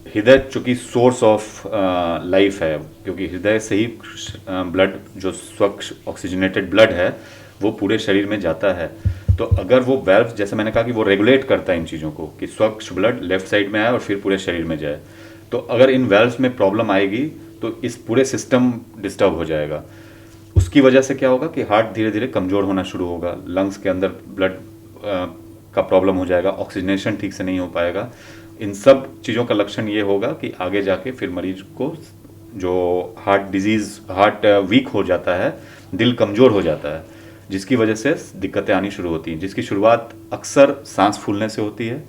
हृदय चूंकि source of life है, क्योंकि हृदय से ही ब्लड जो स्वच्छ ऑक्सीजनेटेड ब्लड है वो पूरे शरीर में जाता है। तो अगर वो वेल्व, जैसे मैंने कहा कि वो रेगुलेट करता है इन चीज़ों को कि स्वच्छ ब्लड लेफ्ट साइड में आए और फिर पूरे शरीर में जाए, तो अगर इन वेल्व्स में प्रॉब्लम आएगी तो इस पूरे सिस्टम डिस्टर्ब हो जाएगा। उसकी वजह से क्या होगा कि हार्ट धीरे धीरे कमज़ोर होना शुरू होगा, लंग्स के अंदर ब्लड का प्रॉब्लम हो जाएगा, ऑक्सीजनेशन ठीक से नहीं हो पाएगा। इन सब चीज़ों का लक्षण ये होगा कि आगे जाके फिर मरीज को जो हार्ट वीक हो जाता है, दिल कमज़ोर हो जाता है, जिसकी वजह से दिक्कतें आनी शुरू होती हैं, जिसकी शुरुआत अक्सर सांस फूलने से होती है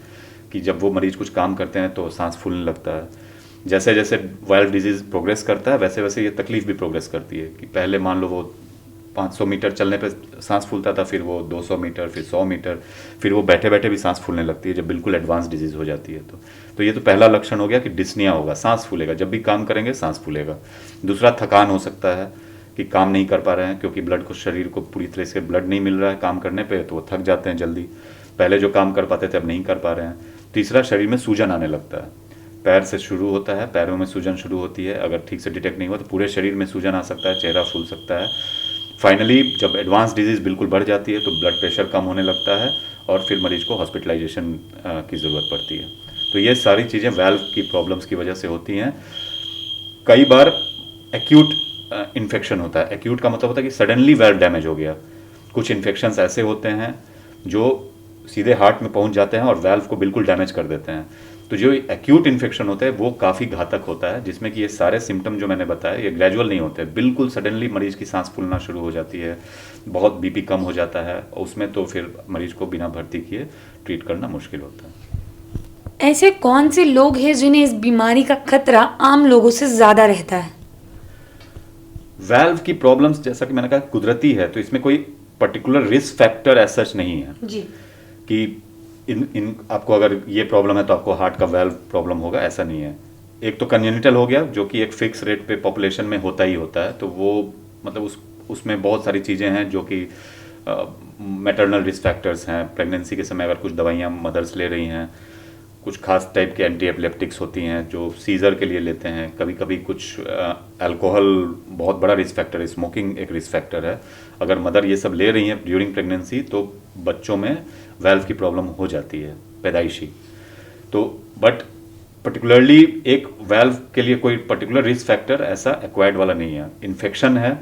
कि जब वो मरीज कुछ काम करते हैं तो सांस फूलने लगता है। जैसे जैसे वायरल डिजीज़ प्रोग्रेस करता है वैसे वैसे ये तकलीफ भी प्रोग्रेस करती है कि पहले मान लो वो 500 मीटर चलने पे सांस फूलता था, फिर वो 200 मीटर, फिर 100 मीटर, फिर वो बैठे बैठे भी सांस फूलने लगती है जब बिल्कुल एडवांस डिजीज़ हो जाती है। तो ये तो पहला लक्षण हो गया कि डिस्निया होगा, सांस फूलेगा, जब भी काम करेंगे सांस फूलेगा। दूसरा, थकान हो सकता है कि काम नहीं कर पा रहे हैं क्योंकि ब्लड को, शरीर को पूरी तरह से ब्लड नहीं मिल रहा है काम करने पे, तो वो थक जाते हैं जल्दी, पहले जो काम कर पाते थे अब नहीं कर पा रहे हैं। तीसरा, शरीर में सूजन आने लगता है, पैर से शुरू होता है, पैरों में सूजन शुरू होती है, अगर ठीक से डिटेक्ट नहीं हुआ तो पूरे शरीर में सूजन आ सकता है, चेहरा फूल सकता है। फाइनली जब एडवांस डिजीज़ बिल्कुल बढ़ जाती है तो ब्लड प्रेशर कम होने लगता है और फिर मरीज को हॉस्पिटलाइजेशन की ज़रूरत पड़ती है। तो ये सारी चीज़ें वाल्व की प्रॉब्लम्स की वजह से होती हैं। कई बार एक्यूट इन्फेक्शन होता है। एक्यूट का मतलब होता है कि सडनली वाल्व डैमेज हो गया। कुछ इन्फेक्शंस ऐसे होते हैं जो सीधे हार्ट में पहुंच जाते हैं और वाल्व को बिल्कुल डैमेज कर देते हैं। तो जो एक्यूट इन्फेक्शन होता है वो काफ़ी घातक होता है, जिसमें कि ये सारे सिम्टम जो मैंने बताए ये ग्रेजुअल नहीं होते, बिल्कुल सडनली मरीज की सांस फूलना शुरू हो जाती है, बहुत बीपी कम हो जाता है, उसमें तो फिर मरीज को बिना भर्ती किए ट्रीट करना मुश्किल होता है। ऐसे कौन से लोग हैं जिन्हें इस बीमारी का खतरा आम लोगों से ज़्यादा रहता है? वाल्व की प्रॉब्लम्स जैसा कि मैंने कहा कुदरती है, तो इसमें कोई particular risk factor as such नहीं है जी। कि इन आपको अगर ये प्रॉब्लम है तो आपको हार्ट का वाल्व प्रॉब्लम होगा, ऐसा नहीं है। एक तो कंजेनिटल हो गया जो कि एक फिक्स रेट पे पॉपुलेशन में होता ही होता है, तो वो मतलब उसमें बहुत सारी चीज़ें हैं जो कि मैटरनल रिस्क फैक्टर्स हैं। प्रेगनेंसी के समय अगर कुछ दवाइयाँ मदर्स ले रही हैं, कुछ खास टाइप के एंटी एपिलेप्टिक्स होती हैं जो सीजर के लिए लेते हैं, कभी कभी कुछ अल्कोहल बहुत बड़ा रिस्क फैक्टर है, स्मोकिंग एक रिस्क फैक्टर है। अगर मदर ये सब ले रही हैं ड्यूरिंग प्रेगनेंसी तो बच्चों में वाल्व की प्रॉब्लम हो जाती है पैदाइशी। तो बट पर्टिकुलरली एक वाल्व के लिए कोई पर्टिकुलर रिस्क फैक्टर ऐसा एक्वायर्ड वाला नहीं है। इन्फेक्शन है,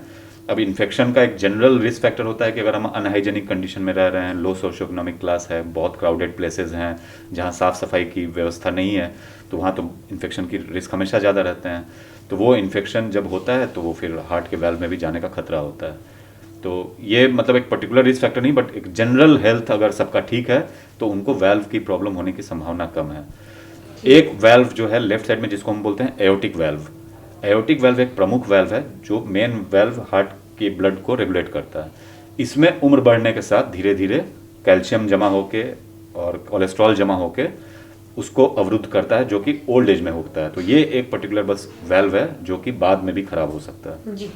अब इन्फेक्शन का एक जनरल रिस्क फैक्टर होता है कि अगर हम अनहाइजेनिक कंडीशन में रह रहे हैं, लो सोशियो इकोनॉमिक क्लास है, बहुत क्राउडेड प्लेसेस हैं जहाँ साफ़ सफाई की व्यवस्था नहीं है, तो वहाँ तो इन्फेक्शन की रिस्क हमेशा ज़्यादा रहते हैं। तो वो इन्फेक्शन जब होता है तो वो फिर हार्ट के वाल्व में भी जाने का खतरा होता है। तो ये मतलब एक पर्टिकुलर रिस्क फैक्टर नहीं, बट एक जनरल हेल्थ अगर सबका ठीक है तो उनको वाल्व की प्रॉब्लम होने की संभावना कम है। एक वाल्व जो है लेफ्ट साइड में जिसको हम बोलते हैं एओर्टिक वाल्व, एओर्टिक वाल्व एक प्रमुख वाल्व है जो मेन वाल्व हार्ट के ब्लड को रेगुलेट करता है। इसमें उम्र बढ़ने के साथ धीरे धीरे कैल्शियम जमा होके और कोलेस्ट्रॉल जमा होके उसको अवरुद्ध करता है, जो कि ओल्ड एज में होता है। तो ये एक पर्टिकुलर बस वाल्व है जो कि बाद में भी खराब हो सकता है। जी।